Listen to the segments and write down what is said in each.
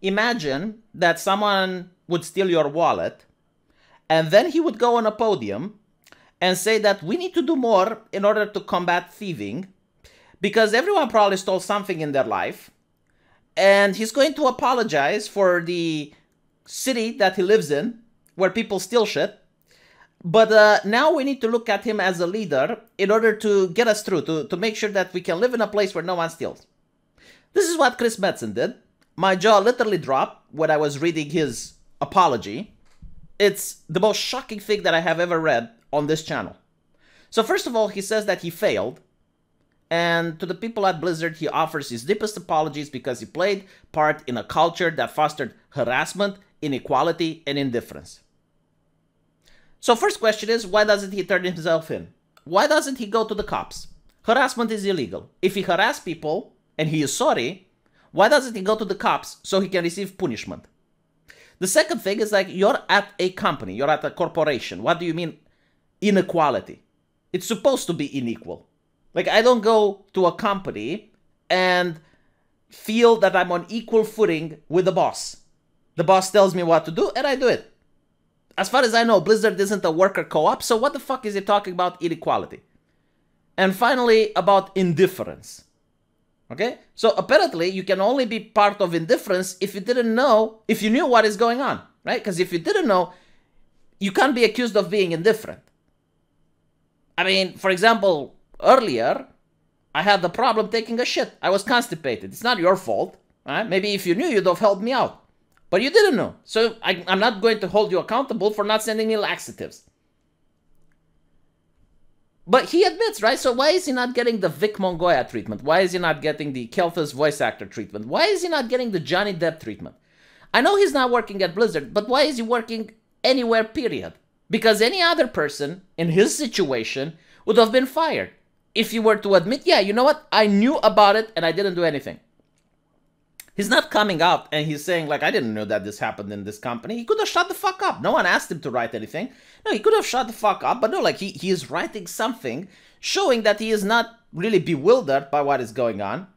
imagine that someone would steal your wallet, and then he would go on a podium and say that we need to do more in order to combat thieving, because everyone probably stole something in their life, and he's going to apologize for the city that he lives in, where people steal shit. But now we need to look at him as a leader in order to get us through, to make sure that we can live in a place where no one steals. This is what Chris Metzen did. My jaw literally dropped when I was reading his apology. It's the most shocking thing that I have ever read on this channel. So first of all, he says that he failed. And to the people at Blizzard, he offers his deepest apologies because he played part in a culture that fostered harassment, inequality, and indifference. So first question is, why doesn't he turn himself in? Why doesn't he go to the cops? Harassment is illegal. If he harassed people and he is sorry, why doesn't he go to the cops so he can receive punishment? The second thing is, like, you're at a company, you're at a corporation. What do you mean inequality? It's supposed to be unequal. Like, I don't go to a company and feel that I'm on equal footing with the boss. The boss tells me what to do and I do it. As far as I know, Blizzard isn't a worker co-op, so what the fuck is he talking about inequality? And finally, about indifference. Okay? So apparently, you can only be part of indifference if you didn't know, if you knew what is going on, right? Because if you didn't know, you can't be accused of being indifferent. I mean, for example, earlier, I had the problem taking a shit. I was constipated. It's not your fault, right? Maybe if you knew, you'd have helped me out. But you didn't know. So I'm not going to hold you accountable for not sending me laxatives. But he admits, right? So why is he not getting the Vic Mongoya treatment? Why is he not getting the Kelthus voice actor treatment? Why is he not getting the Johnny Depp treatment? I know he's not working at Blizzard, but why is he working anywhere, period? Because any other person in his situation would have been fired if he were to admit, yeah, you know what? I knew about it and I didn't do anything. He's not coming out and he's saying, like, I didn't know that this happened in this company. He could have shut the fuck up. No one asked him to write anything. No, he could have shut the fuck up. But no, like, he is writing something showing that he is not really bewildered by what is going on.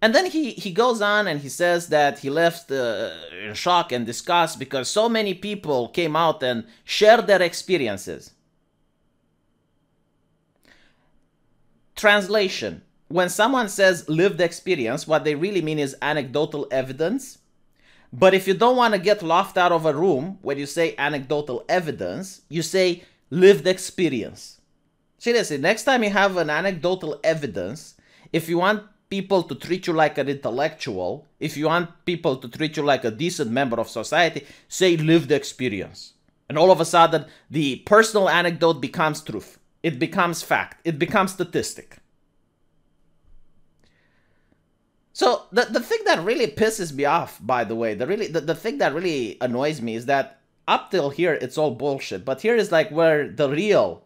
And then he goes on and he says that he left in shock and disgust because so many people came out and shared their experiences. Translation. When someone says lived experience, what they really mean is anecdotal evidence. But if you don't want to get laughed out of a room when you say anecdotal evidence, you say lived experience. Seriously, next time you have an anecdotal evidence, if you want people to treat you like an intellectual, if you want people to treat you like a decent member of society, say lived experience. And all of a sudden, the personal anecdote becomes truth. It becomes fact. It becomes statistic. So the thing that really pisses me off, by the way, the thing that really annoys me is that up till here, it's all bullshit. But here is like where the real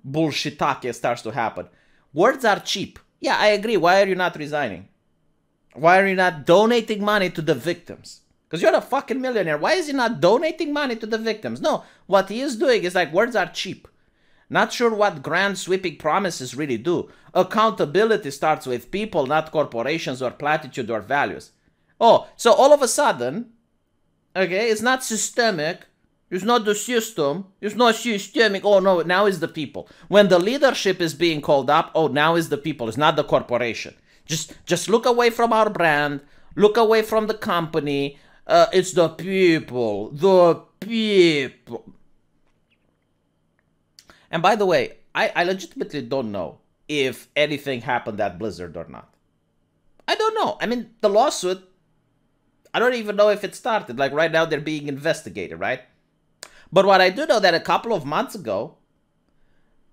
bullshitake starts to happen. Words are cheap. Yeah, I agree. Why are you not resigning? Why are you not donating money to the victims? Because you're a fucking millionaire. Why is he not donating money to the victims? No, what he is doing is like, words are cheap. Not sure what grand sweeping promises really do. Accountability starts with people, not corporations or platitude or values. Oh, so all of a sudden, okay, it's not systemic. It's not the system. It's not systemic. Oh no, now it's the people. When the leadership is being called up, oh, now it's the people. It's not the corporation. Just look away from our brand. Look away from the company. It's the people. The people. And by the way, I legitimately don't know if anything happened at Blizzard or not. I don't know. I mean, the lawsuit, I don't even know if it started. Like right now, they're being investigated, right? But what I do know that a couple of months ago,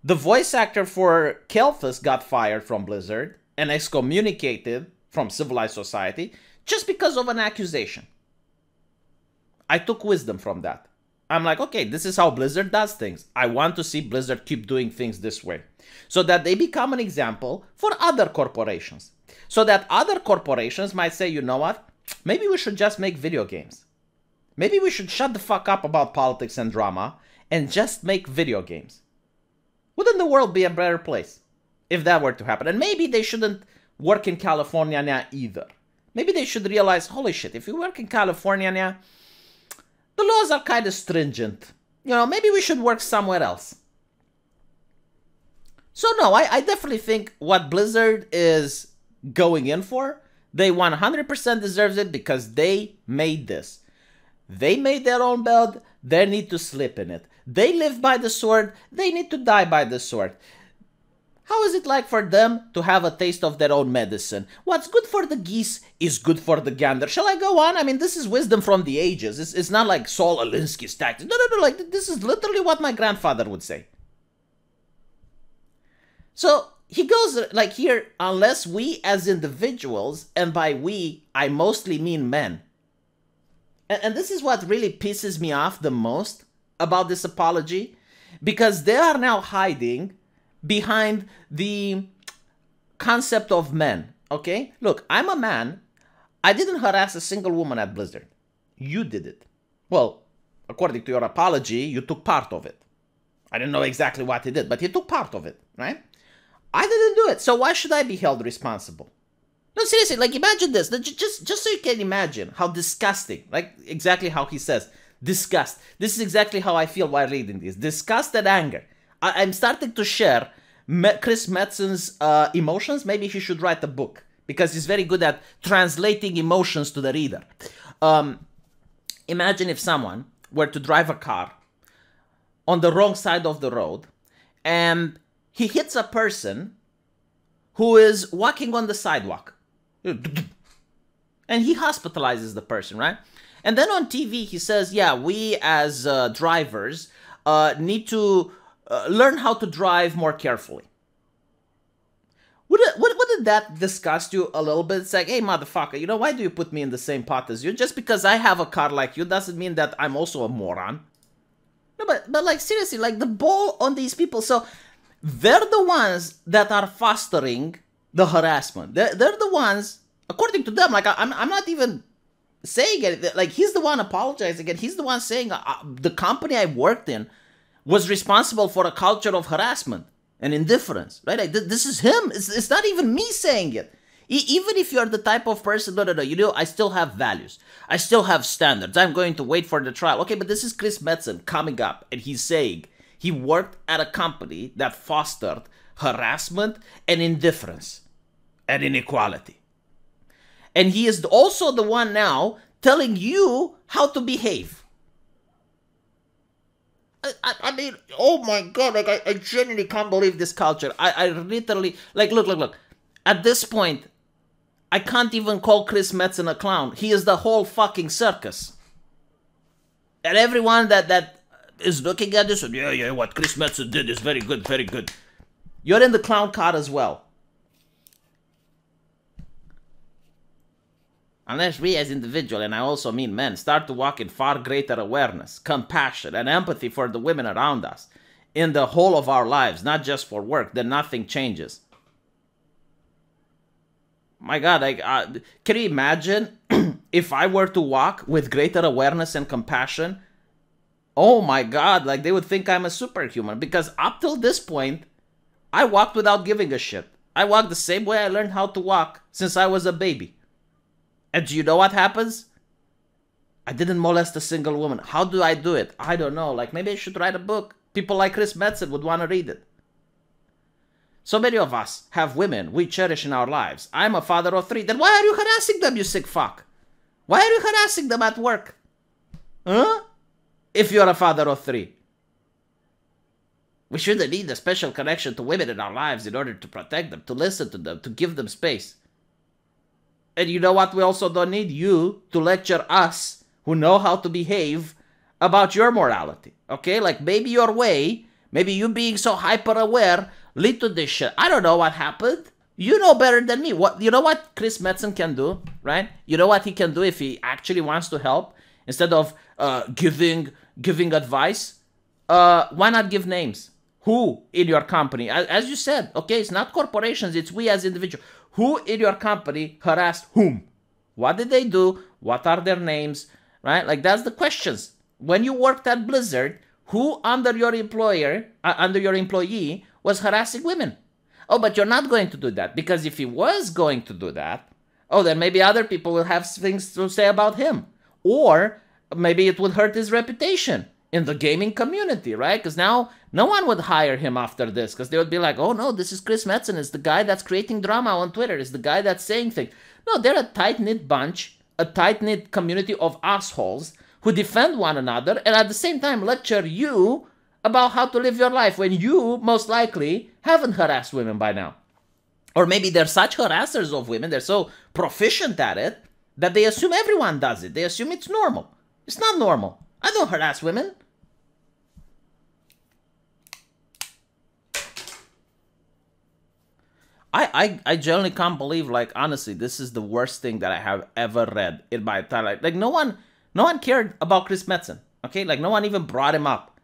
the voice actor for Kelthus got fired from Blizzard and excommunicated from civilized society just because of an accusation. I took wisdom from that. I'm like, okay, this is how Blizzard does things. I want to see Blizzard keep doing things this way so that they become an example for other corporations. So that other corporations might say, you know what? Maybe we should just make video games. Maybe we should shut the fuck up about politics and drama and just make video games. Wouldn't the world be a better place if that were to happen? And maybe they shouldn't work in California now either. Maybe they should realize, holy shit, if you work in California now, the laws are kind of stringent. Maybe we should work somewhere else. So no, I definitely think what Blizzard is going in for, they 100% deserves it because they made this. They made their own bed, they need to sleep in it. They live by the sword, they need to die by the sword. How is it like for them to have a taste of their own medicine? What's good for the geese is good for the gander. Shall I go on? I mean, this is wisdom from the ages. It's not like Saul Alinsky's tactics. No, like this is literally what my grandfather would say. So he goes like here, unless we as individuals, and by we, I mostly mean men. And this is what really pisses me off the most about this apology, because they are now hiding behind the concept of men, okay? Look, I'm a man. I didn't harass a single woman at Blizzard. You did it. Well, according to your apology, you took part of it. I don't know exactly what he did, but he took part of it, right? I didn't do it, so why should I be held responsible? No, seriously, like imagine this. Just so you can imagine how disgusting, like exactly how he says, disgust. This is exactly how I feel while reading this. Disgust and anger. I'm starting to share Chris Metzen's emotions. Maybe he should write a book because he's very good at translating emotions to the reader. Imagine if someone were to drive a car on the wrong side of the road and he hits a person who is walking on the sidewalk. And he hospitalizes the person, right? And then on TV he says, yeah, we as drivers need to learn how to drive more carefully. Wouldn't that disgust you a little bit? It's like, hey, motherfucker, why do you put me in the same pot as you? Just because I have a car like you doesn't mean that I'm also a moron. No, but like, seriously, like the ball on these people. So they're the ones that are fostering the harassment. They're the ones, according to them, like, I'm not even saying it. Like, he's the one apologizing, and he's the one saying the company I worked in was responsible for a culture of harassment and indifference, right? Like, this is him. It's not even me saying it. Even if you're the type of person, no, I still have values. I still have standards. I'm going to wait for the trial. Okay, but this is Chris Metzen coming up, and he's saying he worked at a company that fostered harassment and indifference and inequality. And he is also the one now telling you how to behave. I mean, oh my God, like, I genuinely can't believe this culture. I literally, like, look. At this point, I can't even call Chris Metzen a clown. He is the whole fucking circus. And everyone that is looking at this, and yeah, what Chris Metzen did is very good, very good. You're in the clown car as well. Unless we as individuals, and I also mean men, start to walk in far greater awareness, compassion, and empathy for the women around us in the whole of our lives, not just for work, then nothing changes. My God, like, can you imagine if I were to walk with greater awareness and compassion? Oh my God, like, they would think I'm a superhuman, because up till this point, I walked without giving a shit. I walked the same way I learned how to walk since I was a baby. And do you know what happens? I didn't molest a single woman. How do I do it? I don't know. Like, maybe I should write a book. People like Chris Metzen would want to read it. So many of us have women we cherish in our lives. I'm a father of 3. Then why are you harassing them, you sick fuck? Why are you harassing them at work? Huh? If you're a father of 3. We shouldn't need a special connection to women in our lives in order to protect them, to listen to them, to give them space. And you know what we also don't need? You to lecture us who know how to behave about your morality. Okay? Like, maybe your way, maybe you being so hyper-aware lead to this shit. I don't know what happened. You know better than me. You know what Chris Metzen can do, right? You know what he can do if he actually wants to help? Instead of giving advice, why not give names? Who in your company, as you said, okay, it's not corporations, it's we as individuals. Who in your company harassed whom? What did they do? What are their names? Right? Like, that's the questions. When you worked at Blizzard, who under your employee was harassing women? Oh, but you're not going to do that, because if he was going to do that, oh, then maybe other people will have things to say about him. Or maybe it would hurt his reputation in the gaming community, right? Because now no one would hire him after this, because they would be like, oh no, this is Chris Metzen, is the guy that's creating drama on Twitter, is the guy that's saying things. No, they're a tight-knit bunch, a tight-knit community of assholes who defend one another and at the same time lecture you about how to live your life when you, most likely, haven't harassed women by now. Or maybe they're such harassers of women, they're so proficient at it, that they assume everyone does it. They assume it's normal. It's not normal. I don't harass women. I generally can't believe, like, honestly, this is the worst thing that I have ever read in my entire life. Like, no one cared about Chris Metzen, okay? Like, no one even brought him up.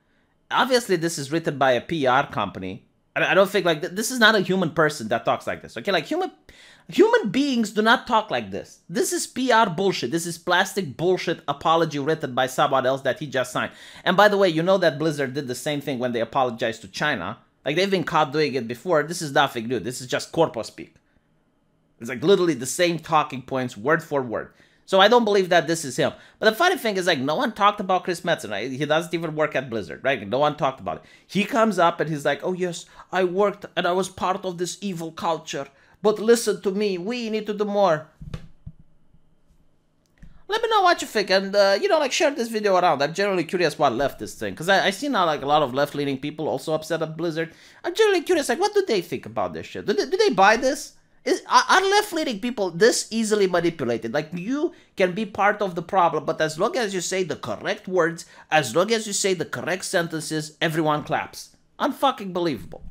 Obviously, this is written by a PR company. I don't think, like, this is not a human person that talks like this, okay? Like, human beings do not talk like this. This is PR bullshit. This is plastic bullshit apology written by someone else that he just signed. And by the way, you know that Blizzard did the same thing when they apologized to China. Like, they've been caught doing it before. This is nothing new. This is just corpo speak. It's like literally the same talking points, word for word. So I don't believe that this is him. But the funny thing is, like, no one talked about Chris Metzen, right? He doesn't even work at Blizzard, right? No one talked about it. He comes up and he's like, oh yes, I worked and I was part of this evil culture. But listen to me, we need to do more. Let me know what you think, and, you know, like, share this video around. I'm generally curious what leftists think, because I see now, like, a lot of left-leaning people also upset at Blizzard. I'm generally curious, like, what do they think about this shit? Do they buy this? Are left-leaning people this easily manipulated? Like, you can be part of the problem, but as long as you say the correct words, as long as you say the correct sentences, everyone claps. Unfucking believable.